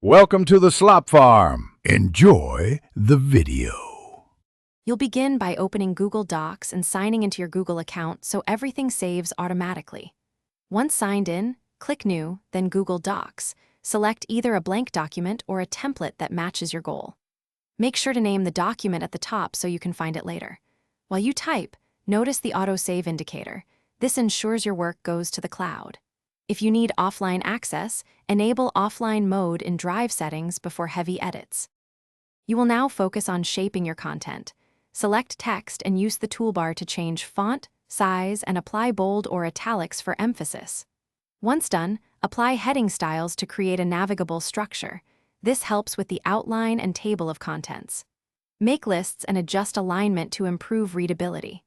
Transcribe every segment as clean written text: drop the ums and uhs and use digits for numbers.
Welcome to the Slop Farm. Enjoy the video. You'll begin by opening Google Docs and signing into your Google account so everything saves automatically. Once signed in, click New, then Google Docs. Select either a blank document or a template that matches your goal. Make sure to name the document at the top so you can find it later. While you type, notice the autosave indicator. This ensures your work goes to the cloud. If you need offline access, enable offline mode in Drive settings before heavy edits. You will now focus on shaping your content. Select text and use the toolbar to change font, size, and apply bold or italics for emphasis. Once done, apply heading styles to create a navigable structure. This helps with the outline and table of contents. Make lists and adjust alignment to improve readability.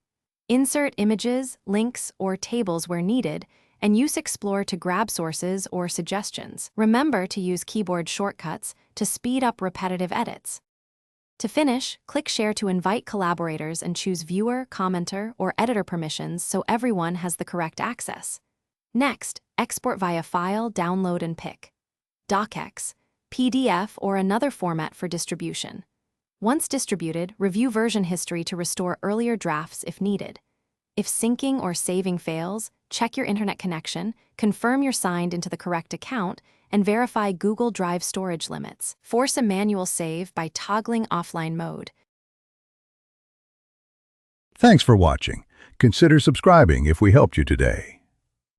Insert images, links, or tables where needed, and use Explore to grab sources or suggestions. Remember to use keyboard shortcuts to speed up repetitive edits. To finish, click Share to invite collaborators and choose Viewer, Commenter, or Editor permissions so everyone has the correct access. Next, export via File, Download, and Pick DocX, PDF, or another format for distribution. Once distributed, review version history to restore earlier drafts if needed. If syncing or saving fails, check your internet connection, confirm you're signed into the correct account, and verify Google Drive storage limits. Force a manual save by toggling offline mode. Thanks for watching. Consider subscribing if we helped you today.